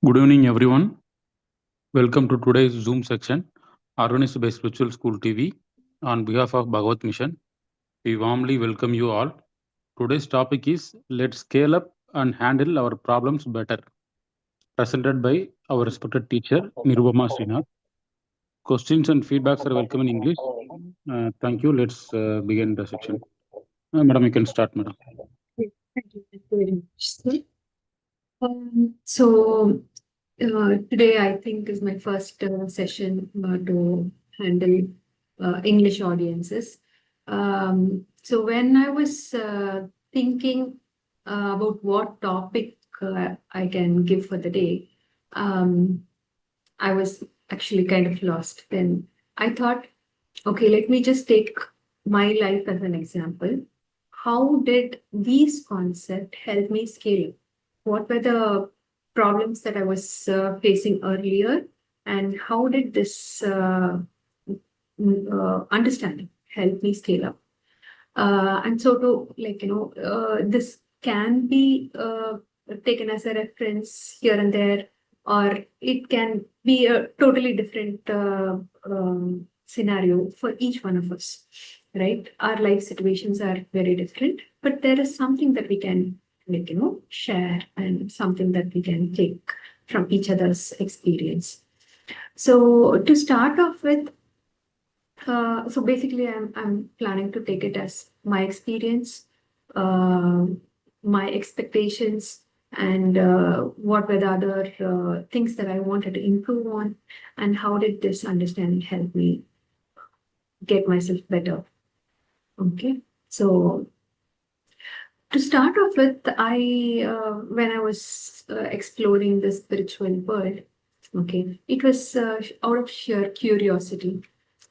Good evening, everyone. Welcome to today's Zoom section, organized by Spiritual School TV. On behalf of Bhagavad Mission, we warmly welcome you all. Today's topic is Let's Scale Up and Handle Our Problems Better, presented by our respected teacher, Nirupama Srinath. Questions and feedbacks are welcome in English. Thank you. Let's begin the section. Madam, you can start, madam. Thank you very much, sir. Today I think is my first session to handle English audiences. So when I was thinking about what topic I can give for the day, I was actually kind of lost. Then I thought, okay, let me just take my life as an example. How did these concepts help me scale up? What were the problems that I was facing earlier, and how did this understanding help me scale up? And so to this can be taken as a reference here and there, or it can be a totally different scenario for each one of us, right? Our life situations are very different, but there is something that we can share, and something that we can take from each other's experience. So to start off with, so basically I'm planning to take it as my experience, my expectations, and what were the other things that I wanted to improve on, and how did this understanding help me get myself better. Okay, so to start off with, when I was exploring the spiritual world, okay, it was out of sheer curiosity.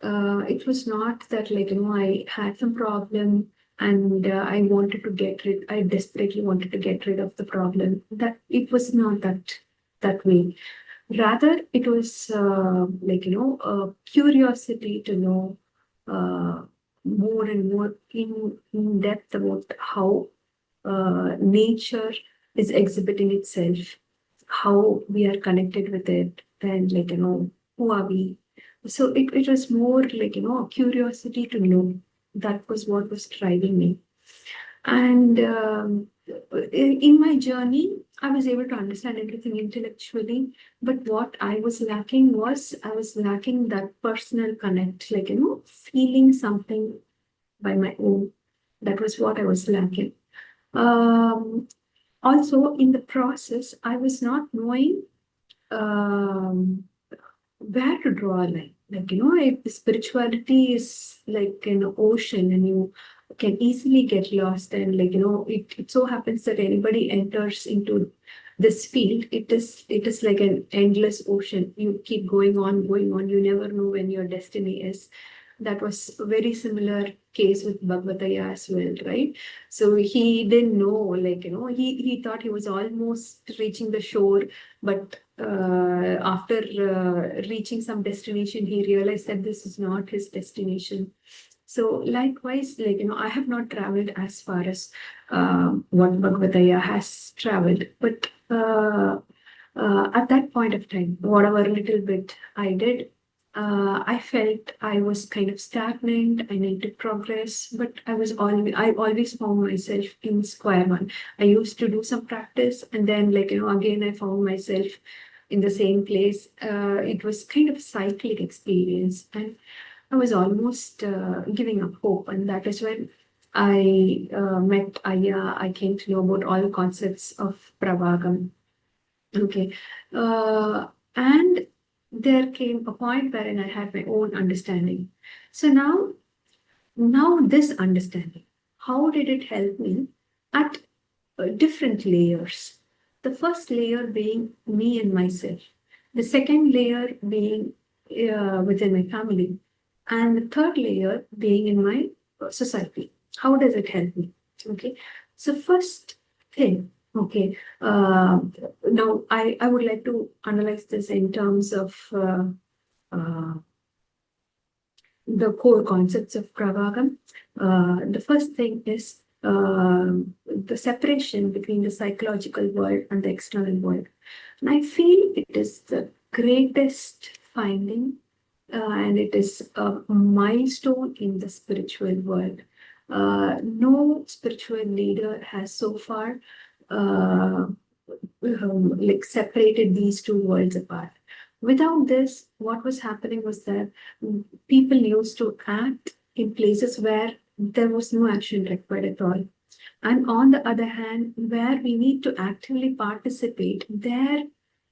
It was not that I had some problem and I wanted to get rid. I desperately wanted to get rid of the problem. That it was not that way. Rather, it was a curiosity to know more and more in depth about how nature is exhibiting itself, how we are connected with it, and who are we. So it was more a curiosity to know. That was what was driving me. And in my journey, I was able to understand everything intellectually, but what I was lacking that personal connect, feeling something by my own. That was what I was lacking. Also, in the process, I was not knowing um, where to draw a line. If the spirituality is like an ocean and you can easily get lost, and it so happens that anybody enters into this field, it is like an endless ocean. You keep going on, you never know when your destiny is. That was a very similar case with Bhagavataya as well, right? So he didn't know, he thought he was almost reaching the shore, but after reaching some destination, he realized that this is not his destination. So likewise, I have not traveled as far as what Bhagavataya has traveled, but at that point of time, whatever little bit I did, I felt I was kind of stagnant. I needed progress, but I always found myself in square one. I used to do some practice, and then again I found myself in the same place. It was kind of a cyclic experience, and I was almost giving up hope. And that is when I met Aya. I came to know about all concepts of Pravagam. Okay. And there came a point wherein I had my own understanding. So now this understanding, how did it help me at different layers? The first layer being me and myself, the second layer being within my family, and the third layer being in my society. How does it help me? Okay. So first thing, okay. Now I would like to analyze this in terms of uh, the core concepts of Pravagam. The first thing is the separation between the psychological world and the external world. And I feel it is the greatest finding, and it is a milestone in the spiritual world. No spiritual leader has so far like separated these two worlds apart. Without this, what was happening was that people used to act in places where there was no action required at all. And on the other hand, where we need to actively participate, there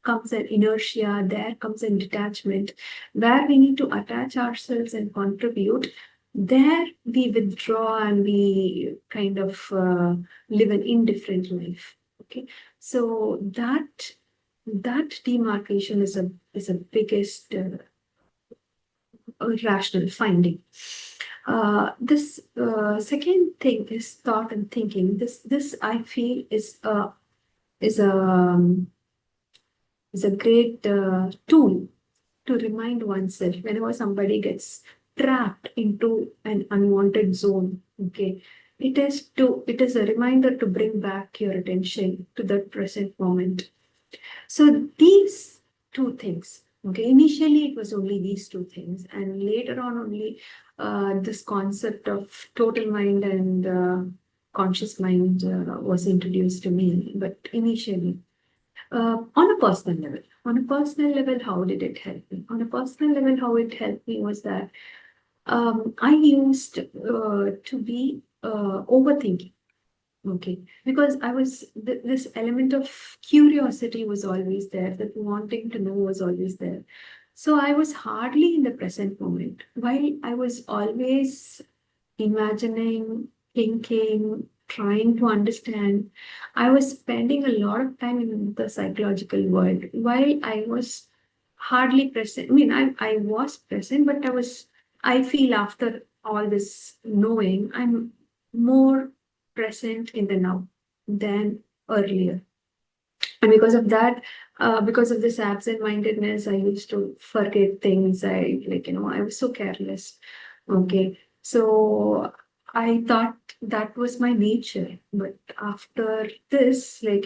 comes an inertia, there comes a detachment, where we need to attach ourselves and contribute. There we withdraw and we kind of live an indifferent life. Okay, so that demarcation is a biggest rational finding. This second thing is thought and thinking. This I feel is a is a great tool to remind oneself whenever somebody gets trapped into an unwanted zone. Okay, it is a reminder to bring back your attention to the present moment. So these two things, okay, initially it was only these two things, and later on only this concept of total mind and conscious mind was introduced to me. But initially, on a personal level, how did it help me? On a personal level, how it helped me was that I used to be overthinking. Okay, because I was this element of curiosity was always there, that wanting to know was always there. So I was hardly in the present moment, while I was always imagining, thinking, trying to understand. I was spending a lot of time in the psychological world while I was hardly present. I mean, I was present, but I feel after all this knowing, I'm more present in the now than earlier. And because of that, because of this absent-mindedness, I used to forget things. I was so careless. Okay. So I thought that was my nature. But after this, I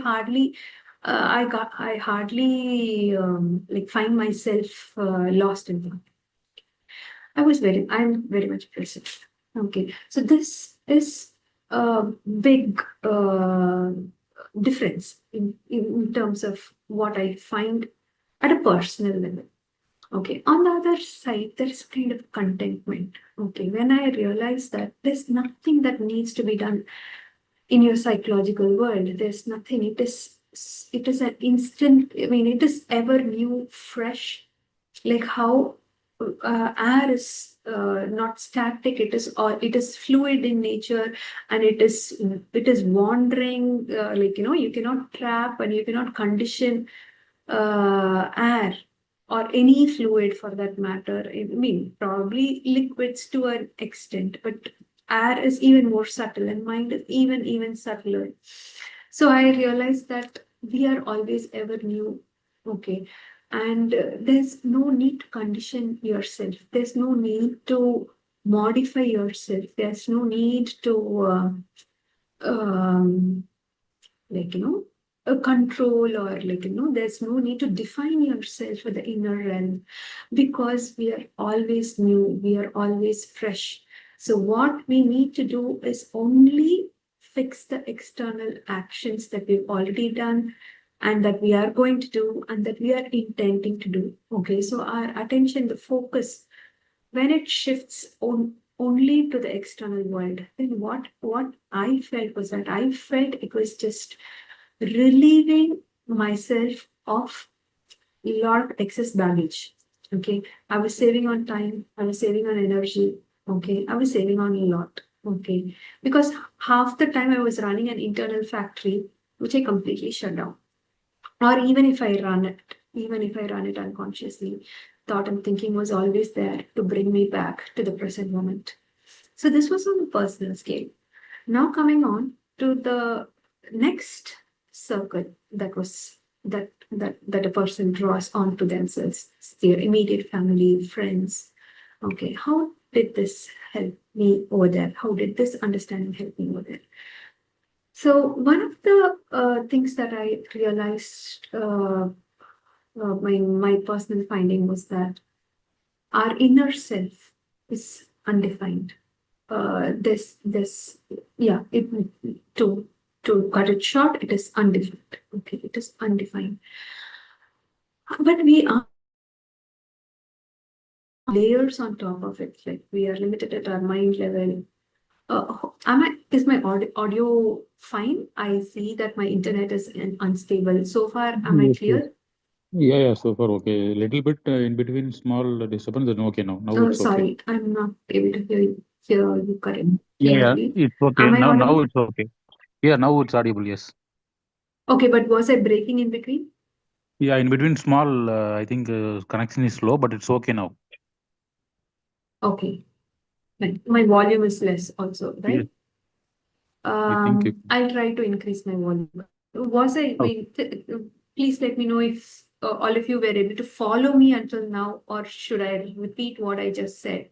hardly find myself lost in thought. I'm very much present. Okay. So this is a big difference in terms of what I find at a personal level. Okay. On the other side, there's kind of contentment. Okay. When I realize that there's nothing that needs to be done in your psychological world, there's nothing. It is an instant. I mean, it is ever new, fresh, like how air is not static, it is fluid in nature, and it is wandering, you cannot trap and you cannot condition air or any fluid for that matter. I mean, probably liquids to an extent, but air is even more subtle and mind is even subtler. So I realized that we are always ever new. Okay. And there's no need to condition yourself. There's no need to modify yourself. There's no need to, um, like, a control, or there's no need to define yourself with the inner realm, because we are always new. We are always fresh. So what we need to do is only fix the external actions that we've already done, and that we are going to do, and that we are intending to do. Okay, so our attention, the focus, when it shifts only to the external world, then what I felt was that I felt it was just relieving myself of a lot of excess baggage. Okay, I was saving on time, I was saving on energy. Okay, I was saving on a lot. Okay, because half the time I was running an internal factory which I completely shut down. Or even if I run it unconsciously, thought and thinking was always there to bring me back to the present moment. So this was on a personal scale. Now coming on to the next circle, that a person draws onto themselves, their immediate family, friends. Okay, how did this help me over there? How did this understanding help me over there? So one of the things that I realized, my personal finding was that our inner self is undefined. Yeah, to cut it short, it is undefined. Okay, it is undefined. But we are layers on top of it. Like we are limited at our mind level. Is my audio fine? I see that my internet is unstable. So far, am I Yes, yes. clear? Yeah, so far okay. Little bit in between small disturbance, then okay now. Now Oh, it's okay. sorry, I'm not able to hear you Yeah, clearly. it's okay. Am I Now audible? it's okay. Yeah, now it's audible. Yes. Okay, but was I breaking in between? Yeah, in between small, I think connection is slow, but it's okay now. Okay, my volume is less also, Yes, right? I think. I'll try to increase my volume. Was I, Oh, please let me know if all of you were able to follow me until now, or should I repeat what I just said?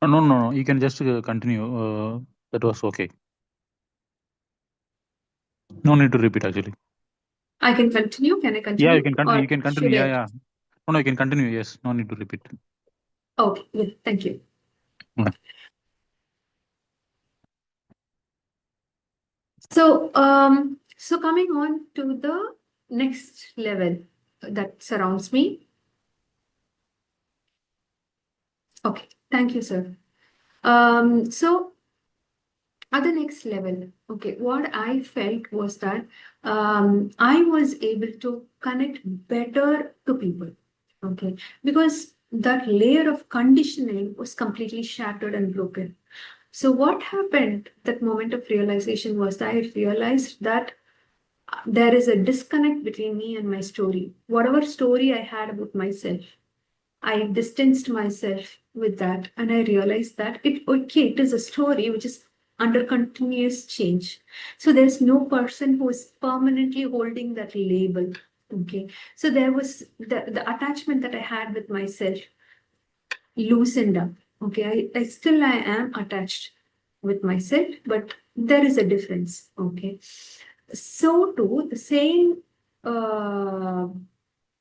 no. You can just continue. That was okay. No need to repeat actually. I can continue. Can I Yeah, you continue, can continue. or You can continue. should Yeah, I? yeah. No, you can continue. Yes, no need to repeat. Okay, yeah, thank you. Yeah. So coming on to the next level that surrounds me. Okay, thank you, sir. So at the next level, okay, what I felt was that I was able to connect better to people, okay, because that layer of conditioning was completely shattered and broken. So what happened that moment of realization was that I realized that there is a disconnect between me and my story. Whatever story I had about myself, I distanced myself with that, and I realized that it is a story which is under continuous change. So there's no person who is permanently holding that label. Okay. So there was the attachment that I had with myself loosened up. Okay. I am attached with myself, but there is a difference. Okay. So too, the same uh,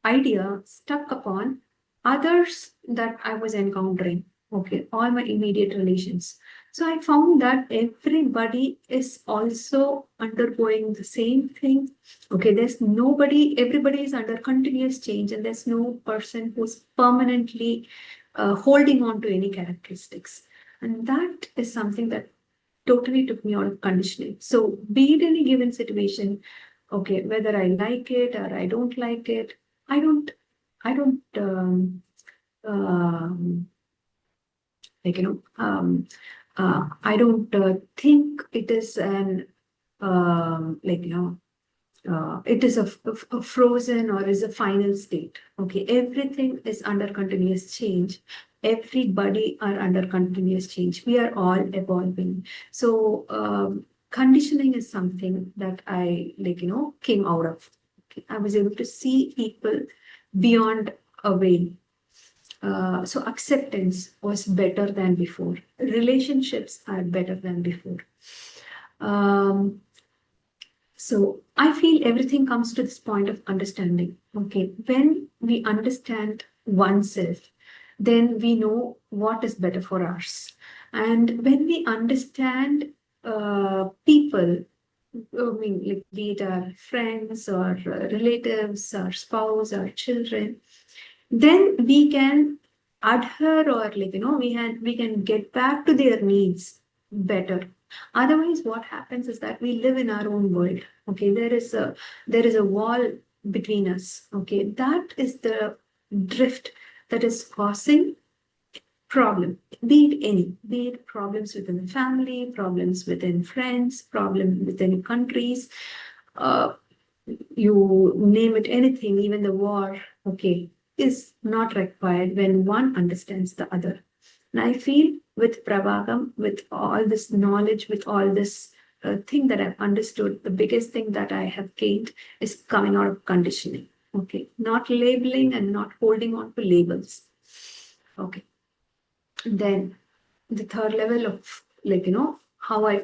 idea stuck upon others that I was encountering. Okay, all my immediate relations. So I found that everybody is also undergoing the same thing. Okay, everybody is under continuous change, and there's no person who's permanently holding on to any characteristics. And that is something that totally took me out of conditioning. So, be it any given situation, okay, whether I like it or I don't like it, I don't, I don't, like, I don't think it is like, it is a frozen or is a final state. Okay, everything is under continuous change. Everybody are under continuous change. We are all evolving. So conditioning is something that I came out of. Okay. I was able to see people beyond a veil. So acceptance was better than before. Relationships are better than before. Um, so I feel everything comes to this point of understanding. Okay, when we understand oneself, then we know what is better for us. And when we understand people, I mean, like be it our friends or relatives, our spouse, our children, then we can adhere or we can get back to their needs better. Otherwise, what happens is that we live in our own world. Okay, there is a wall between us. Okay, that is the drift that is causing problem, be it problems within the family, problems within friends, problem within countries, uh, you name it, anything, even the war, okay, is not required when one understands the other. And I feel with Pravagam, with all this knowledge, with all this thing that I've understood, the biggest thing that I have gained is coming out of conditioning. Okay, not labeling and not holding on to labels. Okay. Then the third level of how I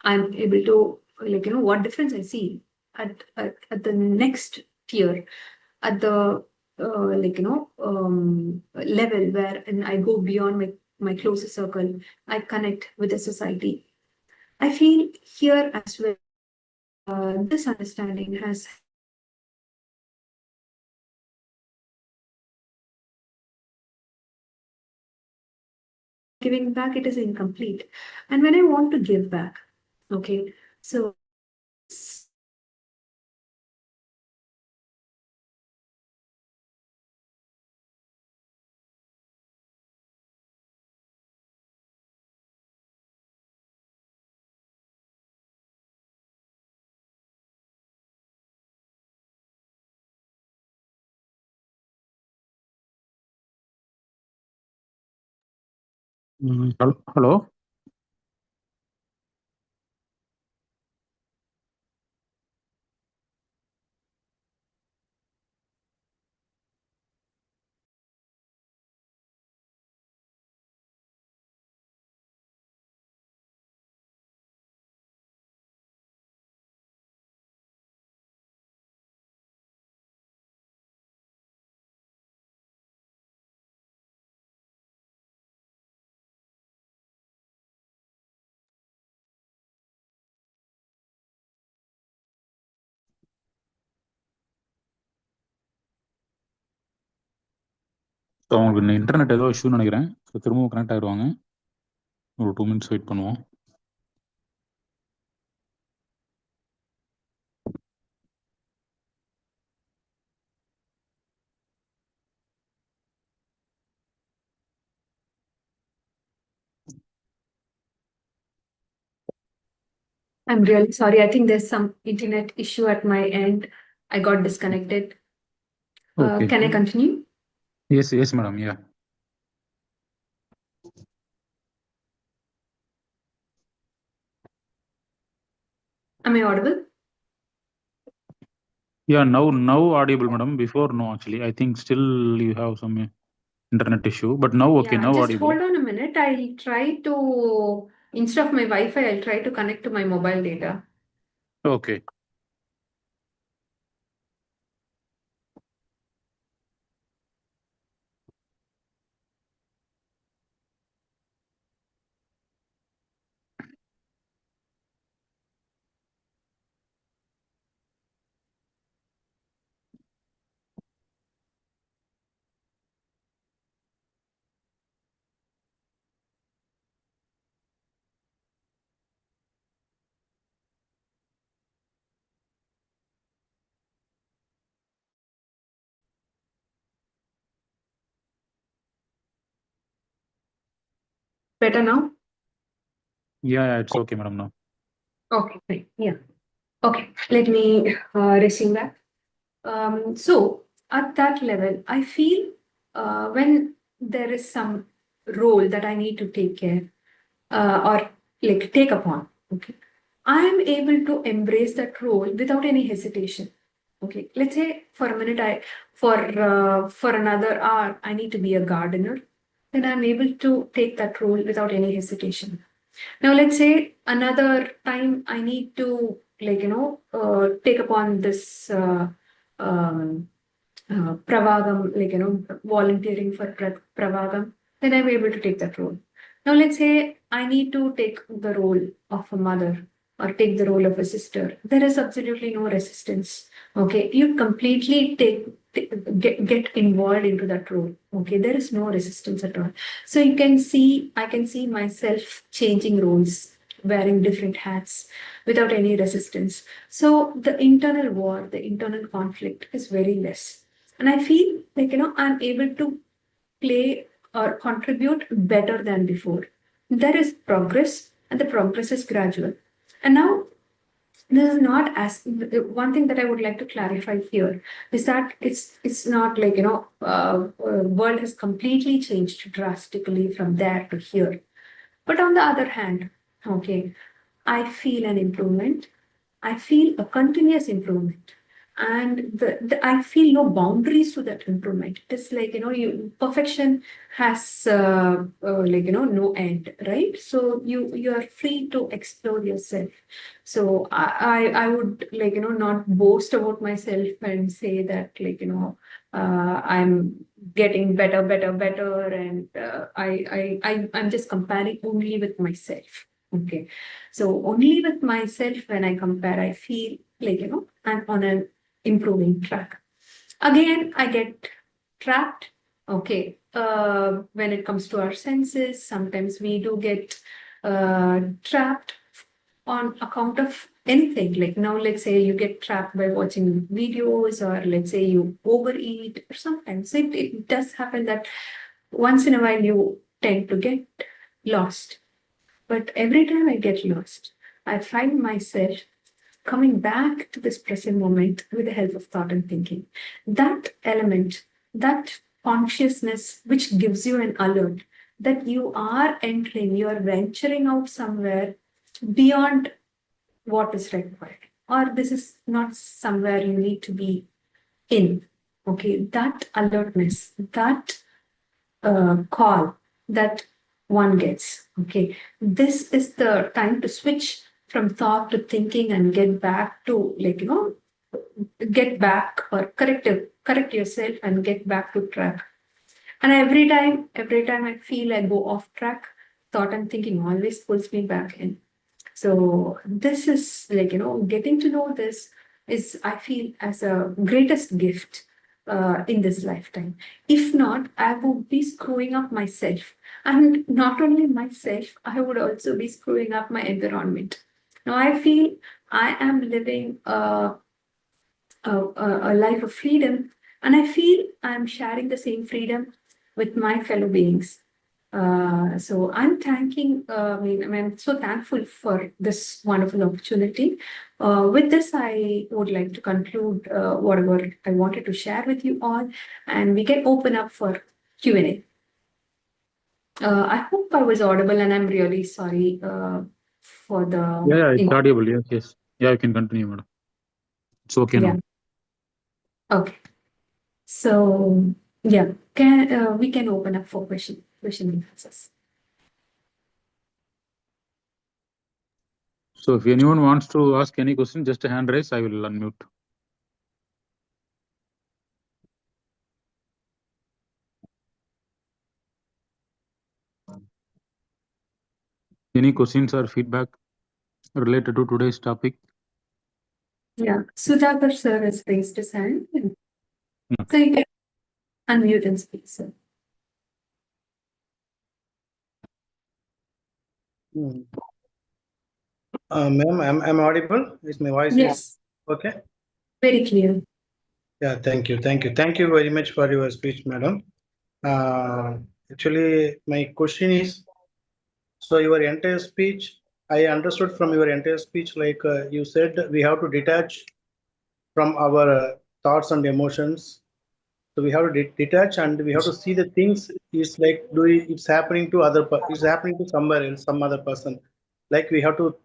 I'm able to, like, what difference I see at the next tier, at the level where, and I go beyond my closest circle, I connect with the society. I feel here as well, this understanding has giving back, it is incomplete. And when I want to give back, okay, so Hello. So அவங்களுக்கு internet ஏதோ இஷ்யூன்னு நினைக்கிறேன். So திரும்பவும் connect ஆகிடுவாங்க. ஒரு 2 minutes wait பண்ணுவோம். I'm really sorry. I think there's some internet issue at my end. I got disconnected. Okay. Can I continue? Yes, madam. Yeah. Am I audible? Yeah, now audible, madam. Before, no, actually. I think still you have some internet issue, but now okay, Yeah, now just audible. hold on a minute. I'll try to, instead of my Wi-Fi, I'll try to connect to my mobile data. Okay. Better now? Yeah, it's okay, madam, now. Okay, fine. Yeah. Okay, let me resume back. So at that level, I feel when there is some role that I need to take care or like take upon, okay, I am able to embrace that role without any hesitation. Okay, let's say for a minute, for another hour, I need to be a gardener. Then I'm able to take that role without any hesitation. Now, let's say another time I need to, like, take upon this pravagam, like, volunteering for pravagam, then I'm able to take that role. Now, let's say I need to take the role of a mother or take the role of a sister. There is absolutely no resistance. Okay, you completely get involved into that role. Okay, there is no resistance at all. So I can see myself changing roles, wearing different hats without any resistance. So the internal war, the internal conflict is very less. And I feel like, I'm able to play or contribute better than before. There is progress, and the progress is gradual. And now, this is not as one thing that I would like to clarify here is that it's not like, world has completely changed drastically from there to here. But on the other hand, okay, I feel an improvement. I feel a continuous improvement. and I feel no boundaries to that improvement. It is like, perfection has like, no end, right? So you are free to explore yourself. So I would, like, not boast about myself and say that, like, I'm getting better, and I'm just comparing only with myself. Okay, so only with myself when I compare, I feel like, I'm on an improving track. Again, I get trapped. Okay, when it comes to our senses, sometimes we do get trapped on account of anything. Like now, let's say you get trapped by watching videos, or let's say you overeat, or sometimes it does happen that once in a while you tend to get lost. But every time I get lost, I find myself coming back to this present moment with the help of thought and thinking. That element, that consciousness, which gives you an alert that you are entering, you are venturing out somewhere beyond what is required, or this is not somewhere you need to be in. Okay, that alertness, that call that one gets. Okay, this is the time to switch from thought to thinking and get back to, like, get back or correct yourself and get back to track. And every time I feel I go off track, thought and thinking always pulls me back in. So this is like, getting to know this is, I feel, as a greatest gift in this lifetime. If not, I would be screwing up myself. And not only myself, I would also be screwing up my environment. Now I feel I am living a life of freedom, and I feel I'm sharing the same freedom with my fellow beings. So I'm thanking, I'm so thankful for this wonderful opportunity. With this, I would like to conclude whatever I wanted to share with you all, and we can open up for Q&A. I hope I was audible, and I'm really sorry for the... Yeah, it's audible. Yes. Yeah, you can continue, madam. It's okay now. Okay. So yeah, we can open up for question and answers. So if anyone wants to ask any question, just a hand raise, I will unmute. Any questions or feedback related to today's topic? Yeah, Sudhakar sir has raised his hand. Okay. So you can unmute and speak, sir. Ma'am, I'm audible? Is my voice Yes, okay? very clear. Yeah, thank you. Thank you very much for your speech, madam. Actually, my question is, so your entire speech, I understood from your entire speech, like you said, we have to detach from our thoughts and emotions. So we have to detach, and we have to see the things is like it's happening to it's happening to somewhere else, some other person. Like we have to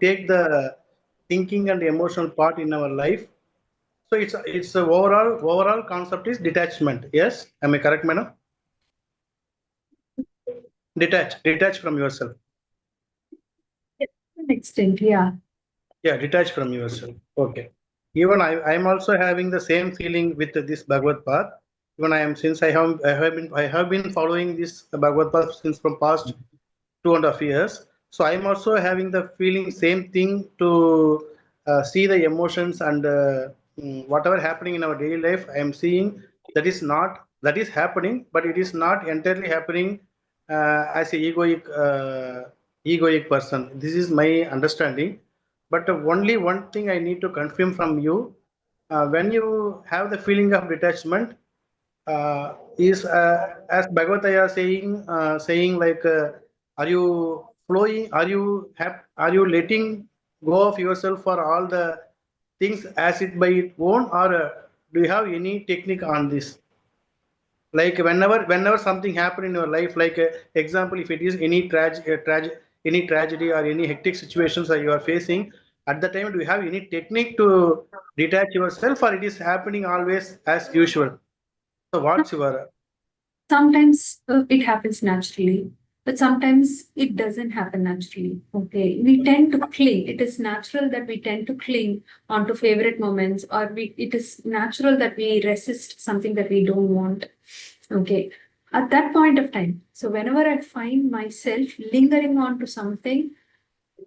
take the thinking and emotional part in our life. So it's a overall concept is detachment. Yes, am I correct, madam? Detach from yourself. To an extent, yeah. Yeah, detach from yourself. Okay. Even I'm also having the same feeling with this Bhagavad path. Even I am, since I have been following this Bhagavad path since from past 2.5 years. So I'm also having the feeling same thing to see the emotions and whatever happening in our daily life. I am seeing that is happening, but it is not entirely happening as a egoic person. This is my understanding. But only one thing I need to confirm from you: when you have the feeling of detachment, is as Bhagavata saying like, are you flowing? Are you letting go of yourself for all the things as it by its own, or do you have any technique on this? Like whenever something happen in your life, like example, if it is any tragedy or any hectic situations that you are facing, At the time, do you have any technique to detach yourself, or it is happening always as usual? So what's your Sometimes it happens naturally, but sometimes it doesn't happen naturally. Okay, we tend to cling. It is natural that we tend to cling onto favorite moments, or it is natural that we resist something that we don't want. Okay, at that point of time. So whenever I find myself lingering on to something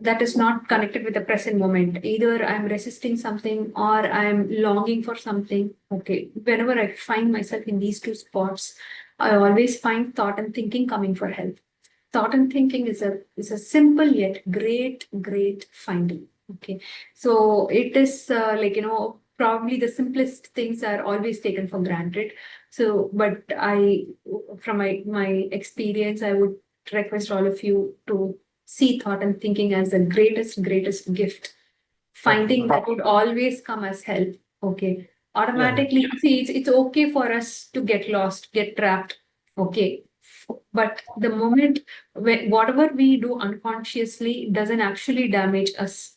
that is not connected with the present moment, either I'm resisting something or I'm longing for something. Okay, whenever I find myself in these two spots, I always find thought and thinking coming for help. Thought and thinking is a simple yet great finding. Okay, so it is probably the simplest things are always taken for granted. So, but from my experience, I would request all of you to see thought and thinking as the greatest gift. Finding that would always come as help. Okay, automatically, see, it's okay for us to get lost, get trapped. Okay, but the moment whatever we do unconsciously doesn't actually damage us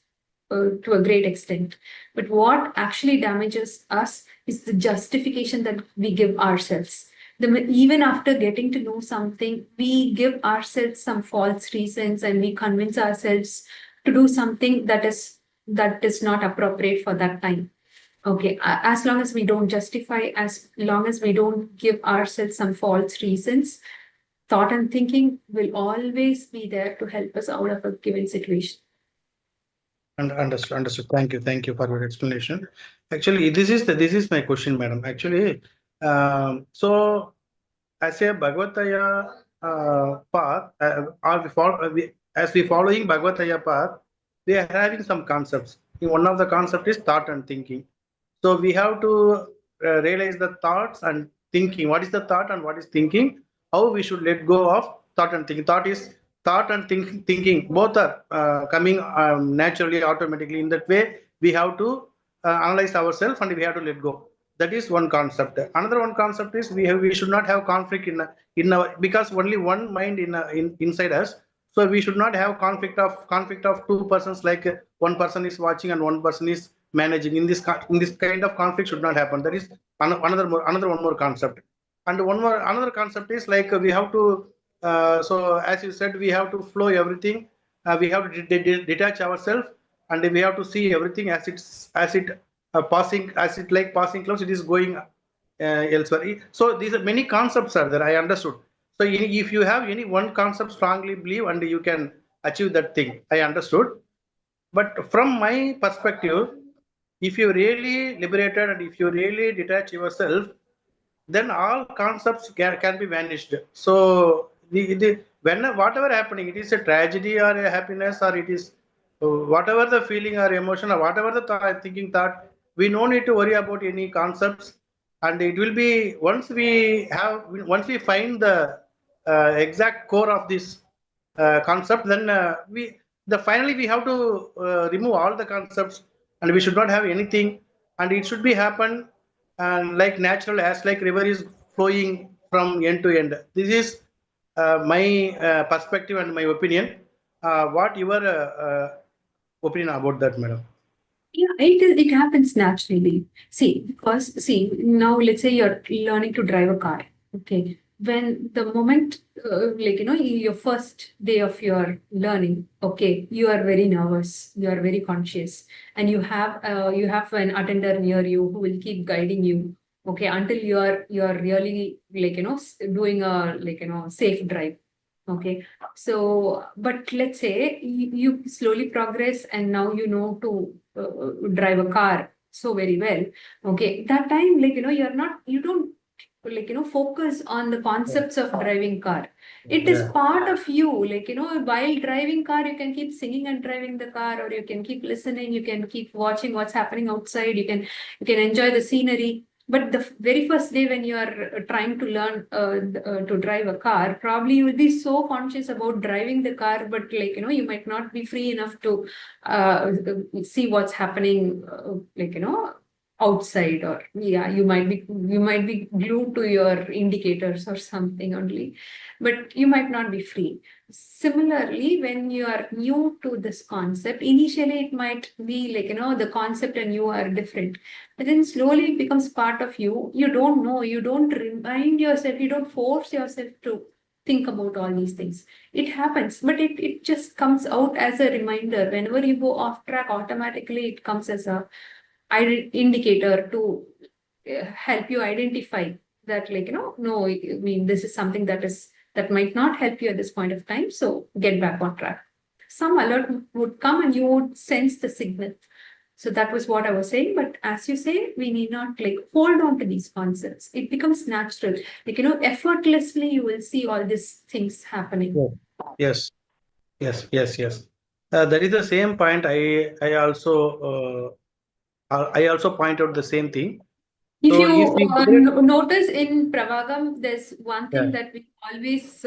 to a great extent. But what actually damages us is the justification that we give ourselves. Even after getting to know something, we give ourselves some false reasons and we convince ourselves to do something that is not appropriate for that time. Okay, as long as we don't justify, as long as we don't give ourselves some false reasons, thought and thinking will always be there to help us out of a given situation. Understood. Thank you for your explanation. Actually, this is my question, madam. Actually, so as a Bhagavataya path, as we following Bhagavataya path, we are having some concepts. One of the concept is thought and thinking. So we have to realize the thoughts and thinking. What is the thought and what is thinking? How we should let go of thought and thinking. Thought and thinking. Both are coming naturally, automatically. In that way, we have to analyze ourselves and we have to let go. That is one concept. Another one concept is we should not have conflict in our, because only one mind inside us. So we should not have conflict of two persons, like one person is watching and one person is managing. In this kind of conflict should not happen. That is another one more concept. And another concept is like we have to so as you said, we have to flow everything. We have to detach ourselves, and we have to see everything as it passing, as it like passing clouds. It is going elsewhere. So these are many concepts are there. I understood. So if you have any one concept strongly believe and you can achieve that thing, I understood. But from my perspective, if you really liberated and if you really detach yourself, then all concepts can be vanished. So when whatever happening, it is a tragedy or a happiness, or it is whatever the feeling or emotion or whatever the thinking thought, we no need to worry about any concepts. And it will be once we find the exact core of this concept, then finally we have to remove all the concepts, and we should not have anything, and it should be happen and like natural, as like river is flowing from end to end. This is my perspective and my opinion. What your opinion about that, madam? Yeah, it happens naturally. See, now let's say you're learning to drive a car. Okay, when the moment your first day of your learning, okay, you are very nervous, you are very conscious, and you have an attender near you who will keep guiding you. Okay, until you're really doing a safe drive. Okay, so but let's say you slowly progress and now you know to drive a car so very well. Okay, that time you don't focus on the concepts of driving car. It is part of you. While driving car, you can keep singing and driving the car, or you can keep listening, you can keep watching what's happening outside, you can enjoy the scenery. But the very first day when you are trying to learn to drive a car, probably you will be so conscious about driving the car, but you might not be free enough to see what's happening, outside, or you might be glued to your indicators or something only, but you might not be free. Similarly, when you are new to this concept, initially it might be like, the concept and you are different, but then slowly it becomes part of you. You don't know, you don't remind yourself, you don't force yourself to think about all these things. It happens, but it just comes out as a reminder. Whenever you go off track, automatically it comes as a indicator to help you identify that, like, no, I mean, this is something that might not help you at this point of time, so get back on track. Some alert would come and you would sense the signal. So that was what I was saying. But as you say, we need not like hold on to these concepts. It becomes natural. Like, effortlessly you will see all these things happening. Yes. That is the same point. I also point out the same thing. If So you if we integrate- notice in Pravagam, there's one thing Yeah. that we always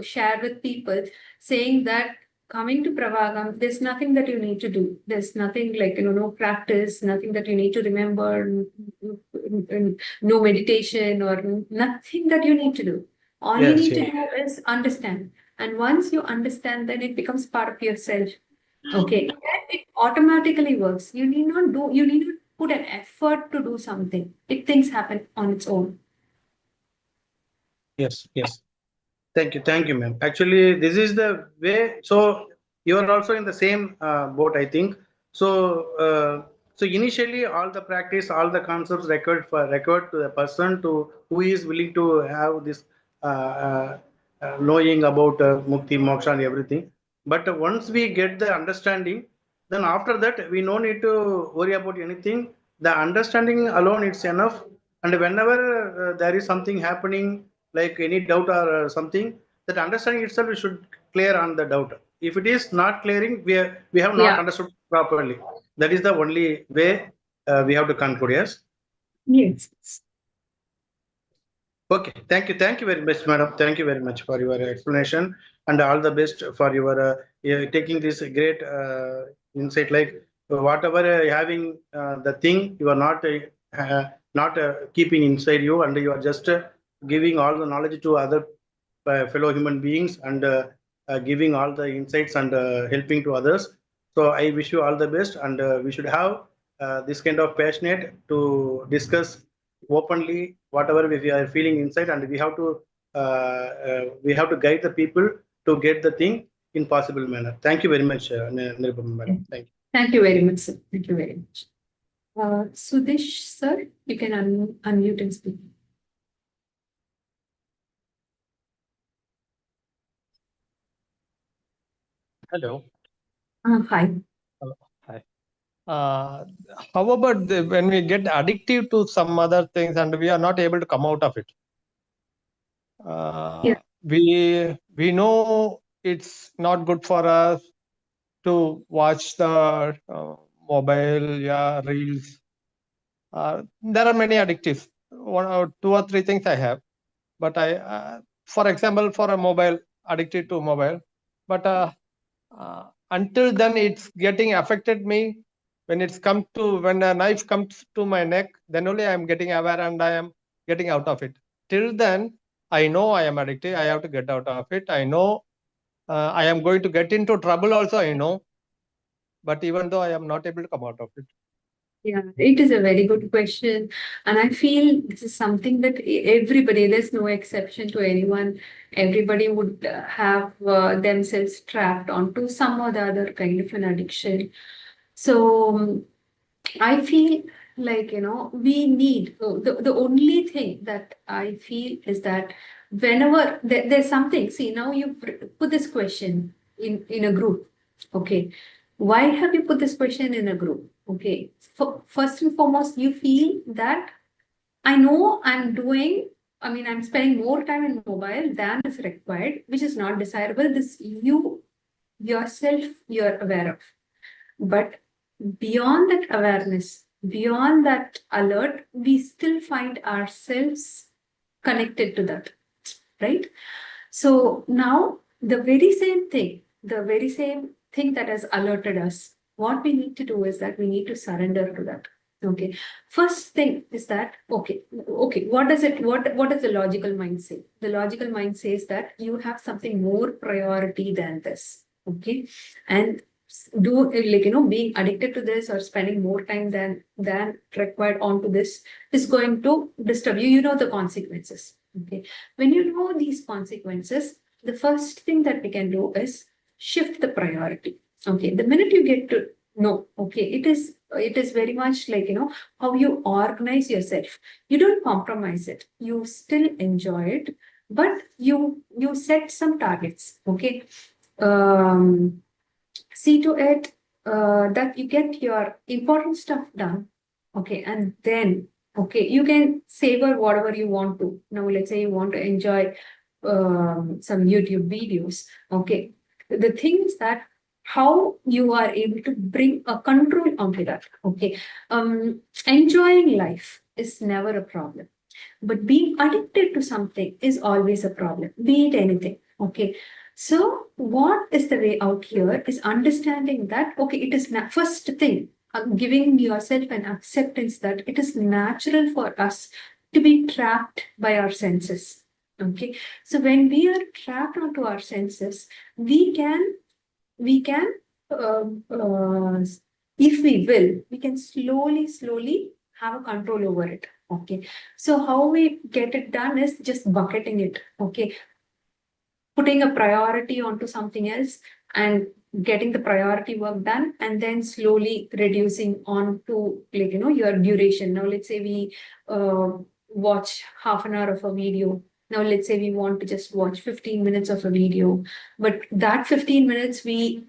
share with people, saying that coming to Pravagam, there's nothing that you need to do. There's nothing like, no practice, nothing that you need to remember, no meditation or nothing that you need to do. All you Yes, need to yes. do is understand. And once you understand, then it becomes part of yourself. Okay. And it automatically works. You need not put an effort to do something. Things happen on its own. Yes. Thank you, ma'am. Actually, this is the way. So you are also in the same boat, I think. So initially, all the practice, all the concepts record to the person who is willing to have this knowing about mukti, moksha, and everything. But once we get the understanding, then after that we no need to worry about anything. The understanding alone is enough. And whenever there is something happening, like any doubt or something, that understanding itself we should clear on the doubt. If it is not clearing, we have not understood properly. That is the only way we have to conclude. Yes. Yes. Okay. Thank you very much, madam. Thank you very much for your explanation, and all the best for your taking this great insight. Like whatever having the thing you are not keeping inside you, and you are just giving all the knowledge to other fellow human beings, and giving all the insights and helping to others. So I wish you all the best, and we should have this kind of passionate to discuss openly whatever we are feeling inside, and we have to guide the people to get the thing in possible manner. Thank you very much, Nirupama madam. Thank you. Thank you very much, sir. Thank you very much. Sudesh, sir, you can unmute and speak. Hello. Hi. Hi. How about when we get addictive to some other things and we are not able to come out of it? We know it's not good for us to watch the mobile, reels. There are many addictives. One or two or three things I have, but for example, for a mobile, addicted to mobile, but until then it's getting affected me. When a knife comes to my neck, then only I am getting aware and I am getting out of it. Till then, I know I am addicted. I have to get out of it. I know I am going to get into trouble also, I know. But even though I am not able to come out of it. Yeah, it is a very good question. And I feel this is something that everybody, there's no exception to anyone. Everybody would have themselves trapped onto some or the other kind of an addiction. So I feel like, we need, the only thing that I feel is that whenever there's something, see, now you put this question in a group. Okay. Why have you put this question in a group? Okay. First and foremost, you feel that I know I'm spending more time in mobile than is required, which is not desirable. This you yourself, you're aware of. But beyond that awareness, beyond that alert, we still find ourselves connected to that, right? So now the very same thing that has alerted us, what we need to do is that we need to surrender to that. Okay, first thing is that okay, what does the logical mind say? The logical mind says that you have something more priority than this. Okay, and do being addicted to this or spending more time than required onto this is going to disturb you. You know the consequences. Okay, when you know these consequences, the first thing that we can do is shift the priority. Okay, the minute you get to know, okay, it is very much like how you organize yourself. You don't compromise it, you still enjoy it, but you set some targets. Okay, see to it that you get your important stuff done. Okay, and then okay, you can savor whatever you want to. Now let's say you want to enjoy some YouTube videos. Okay, the thing is that how you are able to bring a control onto that. Okay, enjoying life is never a problem, but being addicted to something is always a problem, be it anything. Okay, so what is the way out here is understanding that okay, it is first thing, giving yourself an acceptance that it is natural for us to be trapped by our senses. Okay, so when we are trapped onto our senses, we can if we will, we can slowly have a control over it. Okay, so how we get it done is just bucketing it. Okay, putting a priority onto something else and getting the priority work done, and then slowly reducing on to your duration. Now let's say we watch half an hour of a video. Now let's say we want to just watch 15 minutes of a video, but that 15 minutes we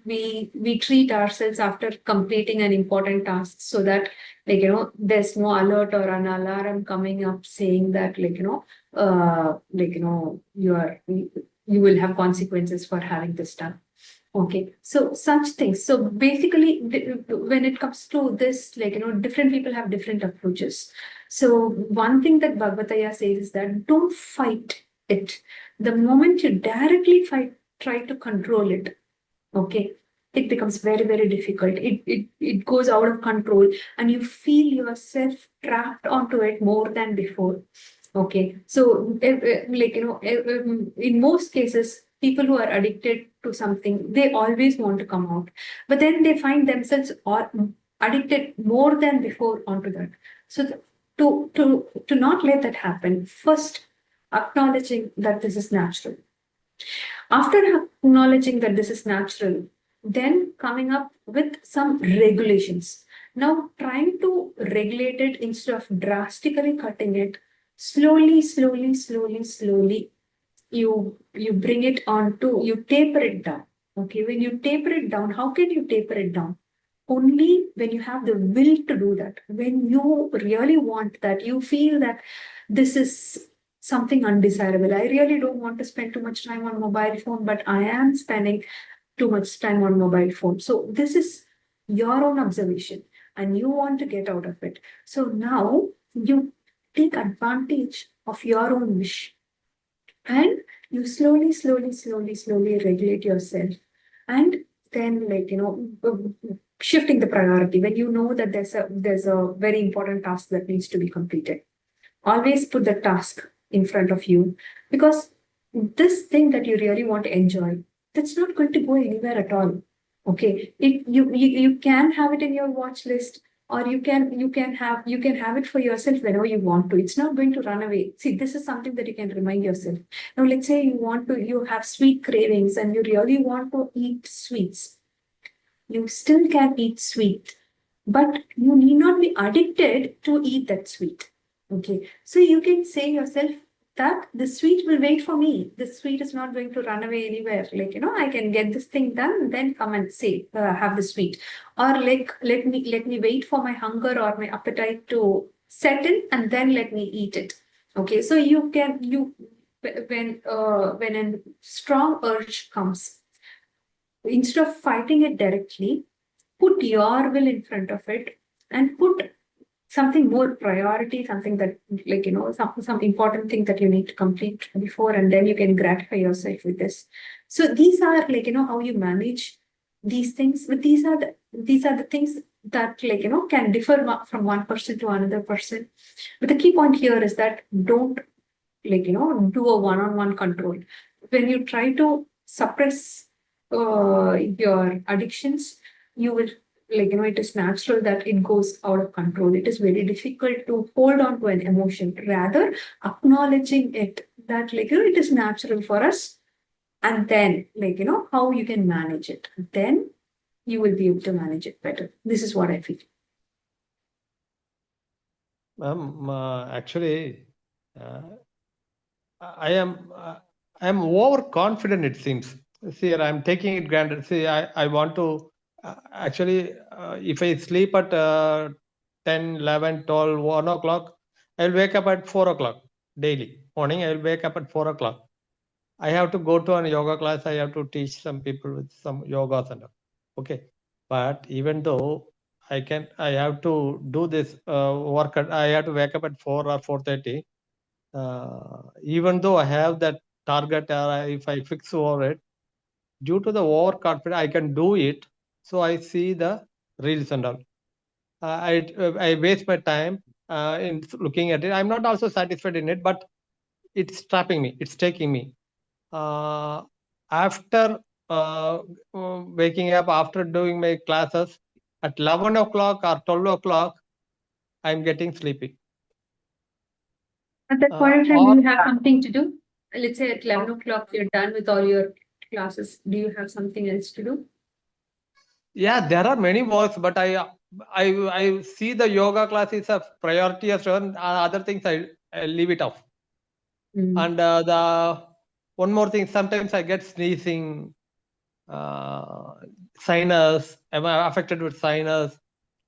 treat ourselves after completing an important task, so that there's no alert or an alarm coming up saying that you will have consequences for having this done. Okay, so such things. So basically, when it comes to this, different people have different approaches. So one thing that Bhagavattaya says is that don't fight it. The moment you directly try to control it, okay, it becomes very, very difficult. It goes out of control, and you feel yourself trapped onto it more than before. Okay, so in most cases, people who are addicted to something, they always want to come out, but then they find themselves addicted more than before onto that. So to not let that happen, first acknowledging that this is natural. After acknowledging that this is natural, then coming up with some regulations. Now trying to regulate it instead of drastically cutting it, slowly, you bring it on to, you taper it down. Okay, when you taper it down, how can you taper it down? Only when you have the will to do that. When you really want that, you feel that this is something undesirable. I really don't want to spend too much time on mobile phone, but I am spending too much time on mobile phone. So this is your own observation and you want to get out of it. So now you take advantage of your own wish and you slowly regulate yourself, and then shifting the priority. When you know that there's a very important task that needs to be completed, always put the task in front of you, because this thing that you really want to enjoy, that's not going to go anywhere at all. Okay, you can have it in your watch list, or you can have it for yourself whenever you want to. It's not going to run away. See, this is something that you can remind yourself. Now let's say you have sweet cravings and you really want to eat sweets. You still can eat sweet, but you need not be addicted to eat that sweet. Okay, so you can say yourself that the sweet will wait for me. The sweet is not going to run away anywhere. I can get this thing done, then come and say, have the sweet. Or let me wait for my hunger or my appetite to settle, and then let me eat it. Okay, so when a strong urge comes, instead of fighting it directly, put your will in front of it and put something more priority, something that some important thing that you need to complete before, and then you can gratify yourself with this. So these are how you manage these things, but these are the things that, like, can differ from one person to another person. But the key point here is that don't, like, do a one-on-one control. When you try to suppress your addictions, you will, like, it is natural that it goes out of control. It is very difficult to hold on to an emotion. Rather, acknowledging it, that, like, it is natural for us, and then, like, how you can manage it, then you will be able to manage it better. This is what I feel. Actually, I am overconfident, it seems. See, I'm taking it granted. See, I want to actually, if I sleep at 10, 11, 12, 1 o'clock, I'll wake up at 4 o'clock daily. Morning, I'll wake up at 4 o'clock. I have to go to a yoga class. I have to teach some people with some yogas and all. Okay. But even though I have to do this work, I have to wake up at 4 or 4:30. Even though I have that target, if I fix over it, due to the overconfidence, I can do it. So I see the reels and all. I waste my time in looking at it. I'm not also satisfied in it, but it's trapping me. It's taking me. After waking up, after doing my classes, at 11 o'clock or 12 o'clock, I'm getting sleepy. At that point of time, you have something to do. Let's say at 11 o'clock, you're done with all your classes. Do you have something else to do? Yeah, there are many works, but I see the yoga class is a priority as well. Other things I leave it off. And the one more thing, sometimes I get sneezing, sinus. Am I affected with sinus?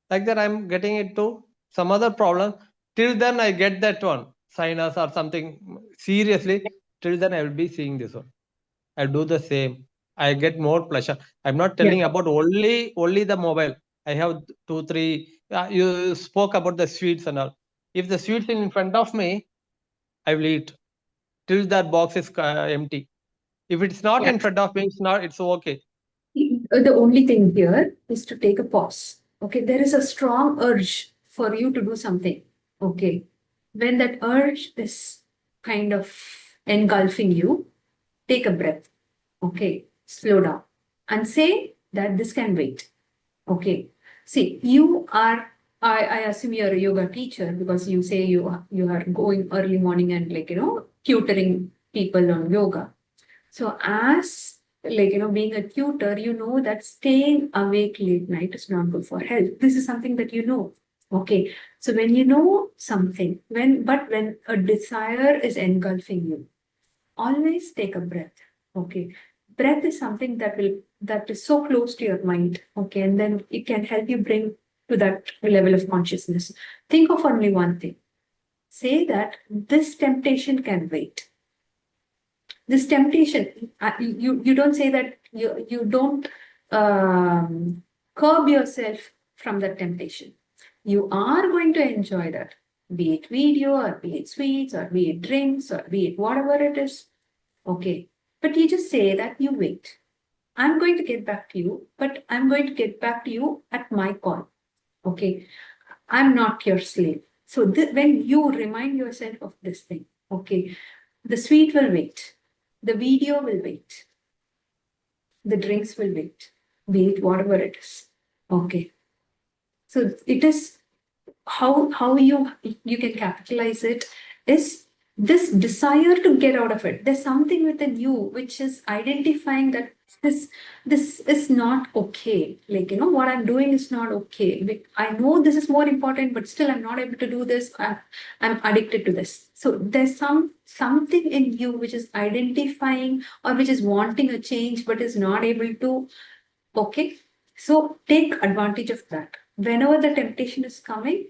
Like that, I'm getting into some other problem. Till then, I get that one, sinus or something seriously. Till then, I will be seeing this one. I'll do the same. I get more pleasure. I'm not telling about only the mobile. I have 2, 3. You spoke about the sweets and all. If the sweets in front of me, I will eat till that box is empty. If it's not in front of me, it's okay. The only thing here is to take a pause. Okay, there is a strong urge for you to do something. Okay, when that urge is kind of engulfing you, take a breath. Okay, slow down and say that this can wait. Okay, see, you are, I assume you're a yoga teacher, because you say you are going early morning and, like, tutoring people on yoga. So as, like, being a tutor, you know that staying awake late night is not good for health. This is something that you know. Okay, so when you know something, when a desire is engulfing you, always take a breath. Okay, breath is something that is so close to your mind. Okay, and then it can help you bring to that level of consciousness. Think of only one thing. Say that this temptation can wait. This temptation, you don't say that, you don't curb yourself from that temptation. You are going to enjoy that, be it video, or be it sweets, or be it drinks, or be it whatever it is. Okay, but you just say that you wait. I'm going to get back to you, but I'm going to get back to you at my call. Okay, I'm not your slave. So when you remind yourself of this thing, okay, the sweet will wait. The video will wait. The drinks will wait. Be it whatever it is. Okay. So it is how you can capitalize it is this desire to get out of it. There's something within you which is identifying that this is not okay. Like, what I'm doing is not okay. I know this is more important, but still I'm not able to do this. I'm addicted to this. So there's something in you which is identifying, or which is wanting a change but is not able to. Okay. So take advantage of that. Whenever the temptation is coming,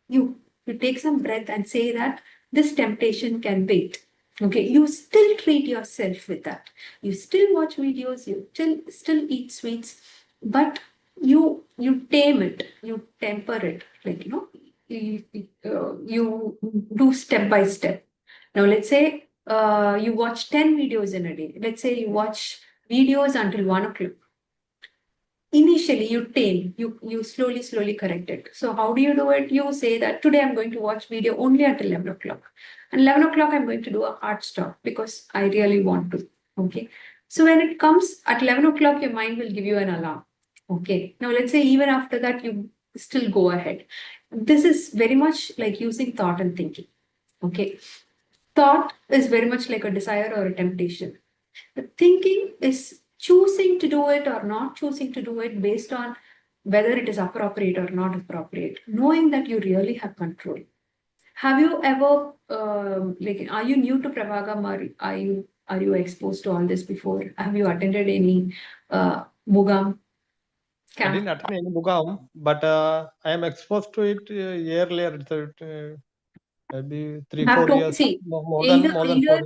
you take some breath and say that this temptation can wait. Okay, you still treat yourself with that. You still watch videos, you still eat sweets, but you tame it, you temper it, like, you do step by step. Now let's say you watch 10 videos in a day. Let's say you watch videos until 1 o'clock. initially you tame, you slowly correct it. So how do you do it? You say that today I'm going to watch video only until 11 o'clock. And 11 o'clock I'm going to do a hard stop because I really want to. Okay. So when it comes at 11 o'clock, your mind will give you an alarm. Okay. Now let's say even after that, you still go ahead. This is very much like using thought and thinking. Okay. Thought is very much like a desire or a temptation. The thinking is choosing to do it or not choosing to do it based on whether it is appropriate or not appropriate, knowing that you really have control. Have you ever, like, are you new to Pravagam or are you exposed to all this before? Have you attended any Mugam I camp? didn't attend any Mugam, but I am exposed to it earlier. Maybe three, Have 4 to years, see more either than 4 years.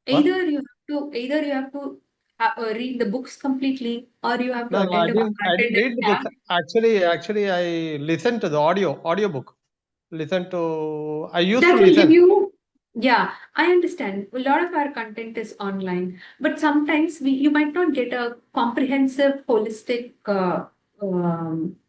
What? either you have to read the books completely or you have to No, I attend a didn't read the camp. books. Actually, I listened to the audiobook. I used That to will give listen. you, yeah, I understand. A lot of our content is online, but sometimes you might not get a comprehensive, holistic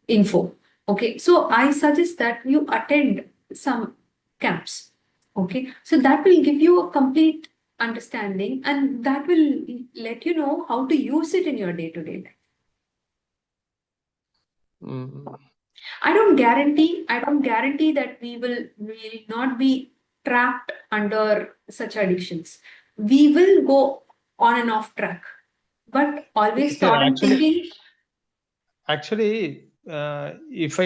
info. Okay, so I suggest that you attend some camps. Okay, so that will give you a complete understanding and that will let you know how to use it in your day-to-day life. Mm. I don't guarantee that we will not be trapped under such addictions. We will go on and off track, but always Okay, thought and thinking. actually, if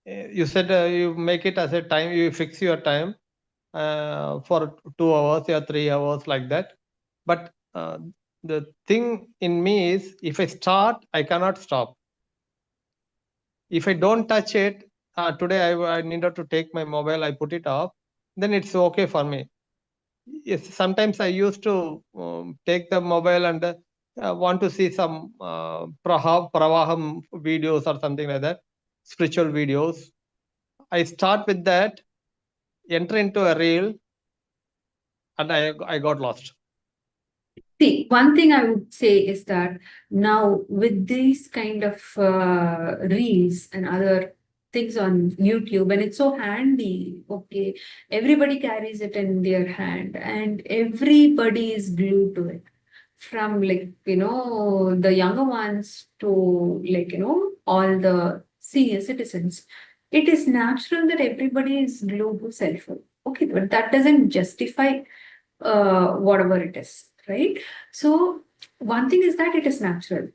you said you make it as a time, you fix your time for 2 hours or 3 hours like that. But the thing in me is, if I start, I cannot stop. If I don't touch it, today I needed to take my mobile, I put it off, then it's okay for me. Yes, sometimes I used to take the mobile and want to see some Pravaham videos or something like that, spiritual videos. I start with that, enter into a reel, and I got lost. See, one thing I would say is that now with these kind of reels and other things on YouTube, and it's so handy, okay, everybody carries it in their hand and everybody is glued to it. From like, the younger ones to like, all the senior citizens. It is natural that everybody is glued to cell phone. Okay, but that doesn't justify whatever it is, right? So one thing is that it is natural,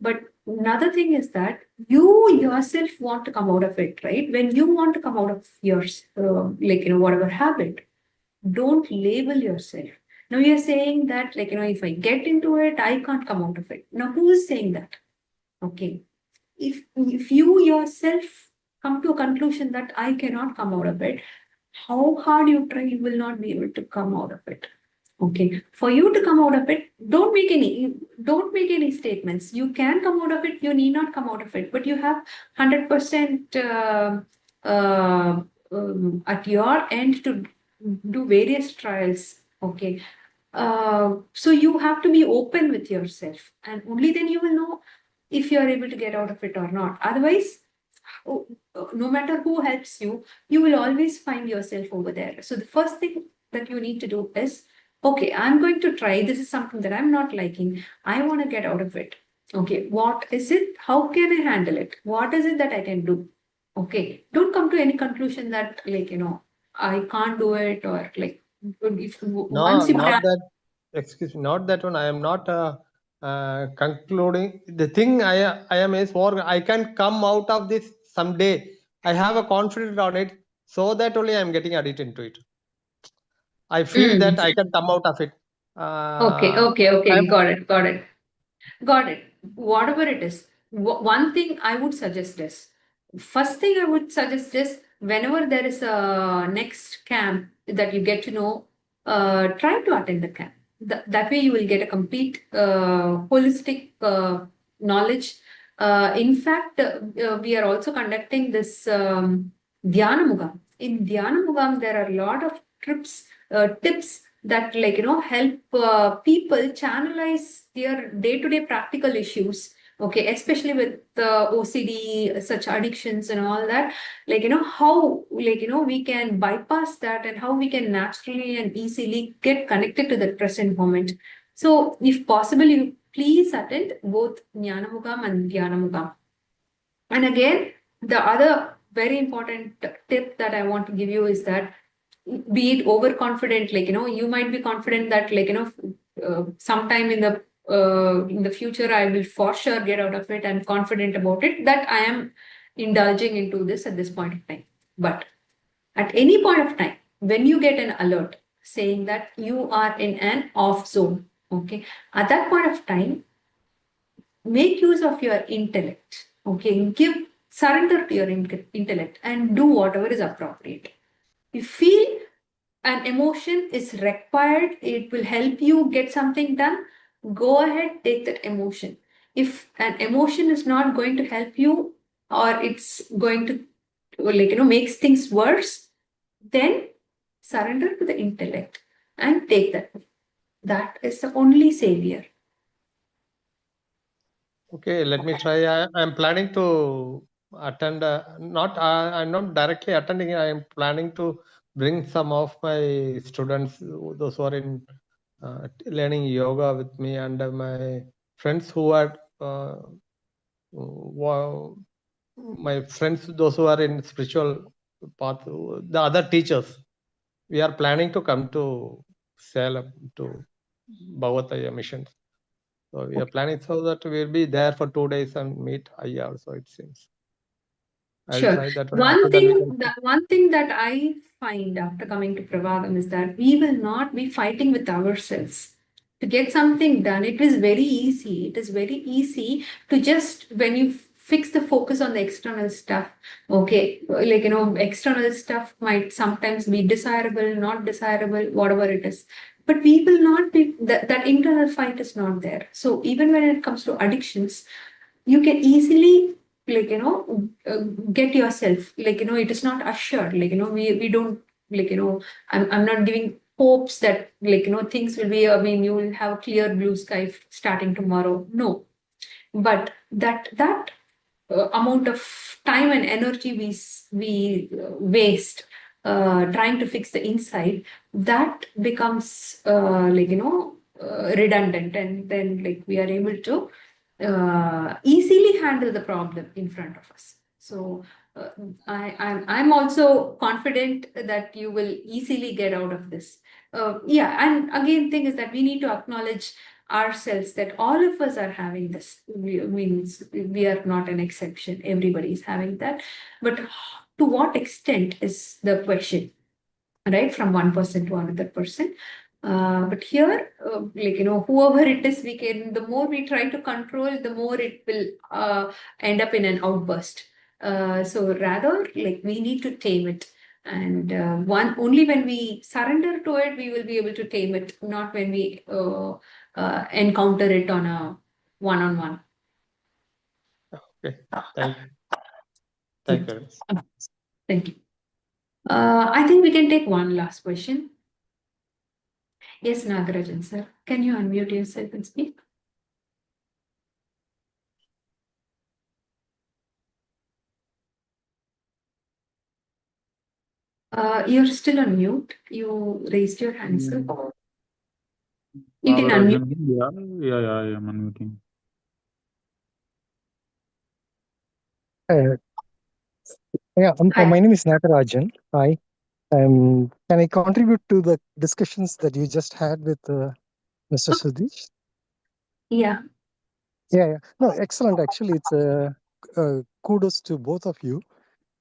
but another thing is that you yourself want to come out of it, right? When you want to come out of your whatever habit, don't label yourself. Now you're saying that like if I get into it, I can't come out of it. Now who is saying that? Okay, if you yourself come to a conclusion that I cannot come out of it, how hard you try, you will not be able to come out of it. Okay, for you to come out of it, don't make any statements. You can come out of it, you need not come out of it, but you have 100% at your end to do various trials. Okay, so you have to be open with yourself, and only then you will know if you are able to get out of it or not. Otherwise, no matter who helps you, you will always find yourself over there. So the first thing that you need to do is, okay, I'm going to try. This is something that I'm not liking. I want to get out of it. Okay, what is it? How can I handle it? What is it that I can do? Okay, don't come to any conclusion that like, I can't do it or like, if once you Not that. Excuse me, not that one. I am not concluding. The thing I am is, for I can come out of this someday. I have a confidence on it, so that only I am getting addicted to it. I feel that I can come out of it. Okay, I'm- got it. Whatever it is, one thing I would suggest is, first thing I would suggest is, whenever there is a next camp that you get to know, try to attend the camp. That way you will get a complete holistic knowledge. In fact, we are also conducting this Dhyana Mugam. In Dhyana Mugam, there are a lot of tips that help people channelize their day-to-day practical issues Okay, especially with the OCD, such addictions and all that, like, how, like, we can bypass that and how we can naturally and easily get connected to the present moment. So if possible, you please attend both Jnanamugam and Dhyanamugam. And again, the other very important tip that I want to give you is that be it overconfident, like, you might be confident that, like, sometime in the future, I will for sure get out of it. I'm confident about it that I am indulging into this at this point of time. But at any point of time, when you get an alert saying that you are in an off zone, okay, at that point of time, make use of your intellect, okay, surrender to your intellect and do whatever is appropriate. You feel an emotion is required, it will help you get something done, go ahead, take that emotion. If an emotion is not going to help you, or it's going to, like, makes things worse, then surrender to the intellect and take that. That is the only savior. Okay, let me try. I'm planning to attend. I'm not directly attending. I am planning to bring some of my students, those who are in learning yoga with me, and my friends who are my friends, those who are in spiritual path, the other teachers. We are planning to come to Salem to Bhavataya missions. So we are planning so that we'll be there for 2 days and meet Ayya also, it seems. I'll Sure. try that one. One After that, we can thing, one thing that I find after coming to Pravagam is that we will not be fighting with ourselves. To get something done, it is very easy. It is very easy to just, when you fix the focus on the external stuff, okay, like, external stuff might sometimes be desirable, not desirable, whatever it is. But we will not be, that internal fight is not there. So even when it comes to addictions, you can easily, like, get yourself, like, it is not assured, like, we don't, like, I'm not giving hopes that, like, things will be, I mean, you will have a clear blue sky starting tomorrow. No. But that amount of time and energy we waste trying to fix the inside, that becomes redundant, and then, like, we are able to easily handle the problem in front of us. So I'm also confident that you will easily get out of this. Yeah, and again, thing is that we need to acknowledge ourselves that all of us are having this. Means we are not an exception. Everybody is having that. But to what extent is the question, right? From one person to another person. But here, like, whoever it is, we can, the more we try to control, the more it will end up in an outburst. So rather, like, we need to tame it. And only when we surrender to it, we will be able to tame it, not when we encounter it on a one-on-one. Okay, thank you. Thank you very much. Thank you. I think we can take one last question. Yes, Nagarajan sir, can you unmute yourself and speak? You're still on mute. You raised your hand, sir. You can unmute. Nagarajan, yeah, I am unmuting. Hi. My name is Natarajan. Hi. Can I contribute to the discussions that you just had with Mr. Sudesh? Yeah. Yeah. No, excellent. Actually, it's kudos to both of you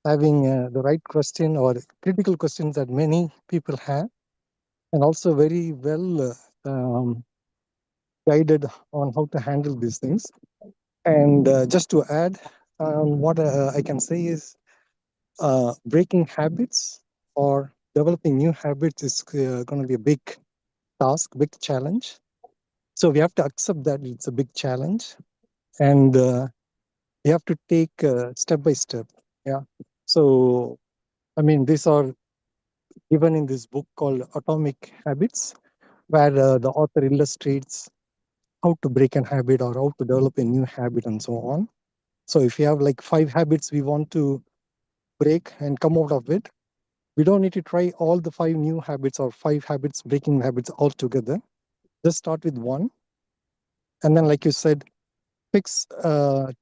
having the right question or critical questions that many people have, and also very well guided on how to handle these things. And just to add, what I can say is breaking habits or developing new habits is going to be a big task, big challenge. So we have to accept that it's a big challenge, and we have to take step by step. Yeah. So, I mean, these are given in this book called Atomic Habits, where the author illustrates how to break an habit or how to develop a new habit and so on. So if you have like 5 habits we want to break and come out of it, we don't need to try all the 5 new habits or 5 habits, breaking habits all together. Just start with one. And then, like you said, fix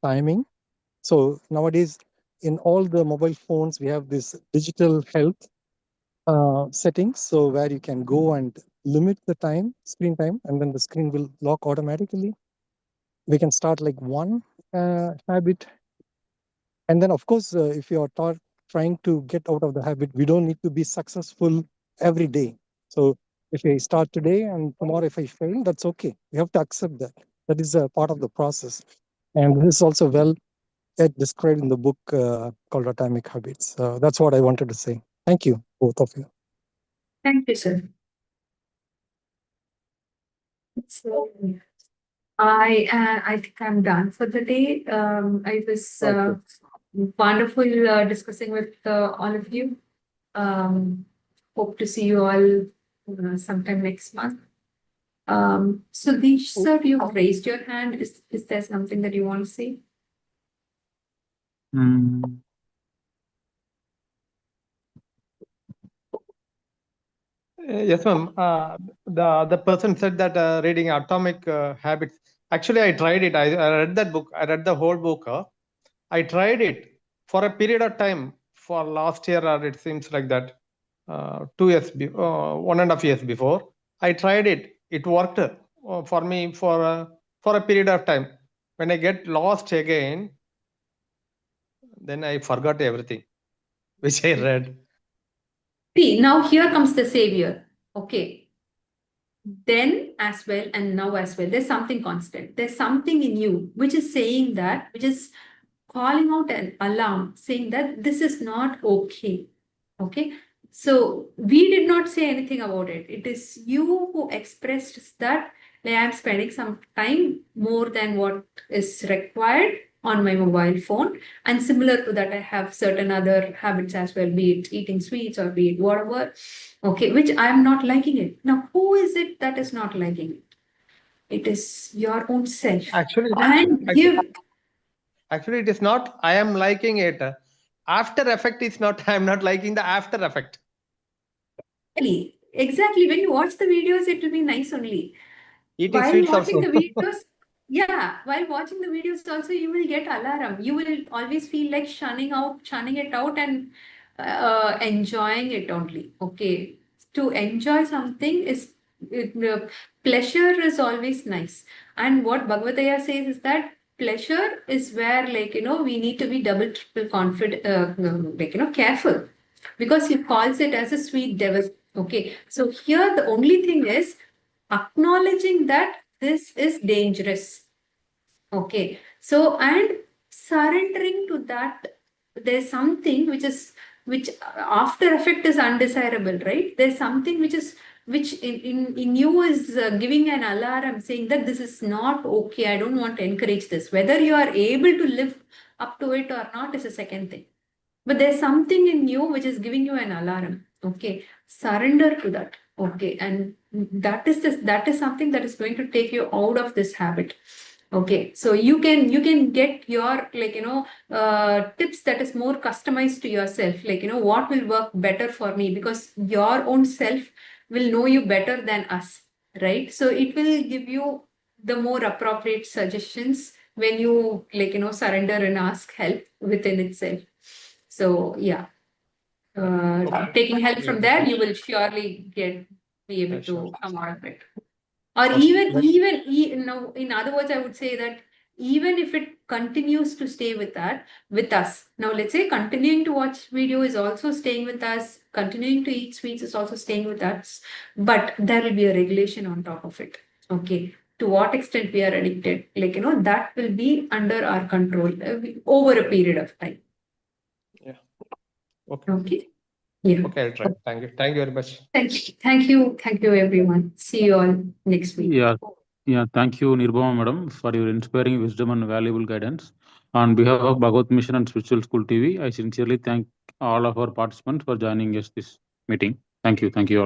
timing. So nowadays, in all the mobile phones, we have this digital health settings. So where you can go and limit the time, screen time, and then the screen will lock automatically. We can start like one habit. And then, of course, if you are trying to get out of the habit, we don't need to be successful every day. So if I start today and tomorrow if I fail, that's okay. We have to accept that. That is a part of the process. And this is also well described in the book called Atomic Habits. That's what I wanted to say. Thank you, both of you. Thank you, sir. So I think I'm done for the day. I was Okay. wonderful discussing with all of you. Hope to see you all sometime next month. So Deesh, sir, you've raised your hand. Is there something that you want to say? Yes, ma'am. The person said that reading Atomic Habits. Actually, I tried it. I read that book. I read the whole book. I tried it for a period of time for last year, or it seems like that, 2 years, 1.5 years before. I tried it. It worked for me for a period of time. When I get lost again, then I forgot everything which I read. See, now here comes the savior. Okay. Then as well and now as well, there's something constant. There's something in you which is saying that, which is calling out an alarm, saying that this is not okay. Okay. So we did not say anything about it. It is you who expressed that like, I'm spending some time more than what is required on my mobile phone. And similar to that, I have certain other habits as well, be it eating sweets or be it whatever. Okay, which I'm not liking it. Now, who is it that is not liking it? It is your own self. Actually, And give actually, it is not. I am liking it. After effect is not. I am not liking the after effect. exactly when you watch the videos, it will be nice only. Eating While sweets watching also. the videos, yeah, while watching the videos also, you will get alarm. You will always feel like shunning it out and enjoying it only. Okay. To enjoy something is pleasure is always nice. And what Bhagavataya says is that pleasure is where we need to be double, triple confident, careful because he calls it as a sweet devil. Okay. So here the only thing is acknowledging that this is dangerous. Okay. So, and surrendering to that, there's something which after effect is undesirable, right? There's something which in you is giving an alarm saying that this is not okay. I don't want to encourage this. Whether you are able to live up to it or not is a second thing. But there's something in you which is giving you an alarm. Okay. Surrender to that. Okay. And that is something that is going to take you out of this habit. Okay. So you can get your tips that is more customized to yourself. What will work better for me because your own self will know you better than us. Right. So it will give you the more appropriate suggestions when you surrender and ask help within itself. So yeah, taking help from there, you will surely be able to come out of it. Or in other words, I would say that even if it continues to stay with us. Now let's say continuing to watch video is also staying with us, continuing to eat sweets is also staying with us, but there will be a regulation on top of it. Okay. To what extent we are addicted, that will be under our control over a period of time. Yeah. Okay. Okay. Yeah. Okay, I'll try. Thank you. Thank you very much. Thank you, everyone. See you all next week. Yeah. Thank you, Nirbhama Madam, for your inspiring wisdom and valuable guidance. On behalf of Bhagavad Mission and Spiritual School TV, I sincerely thank all of our participants for joining us this meeting. Thank you. Thank you all.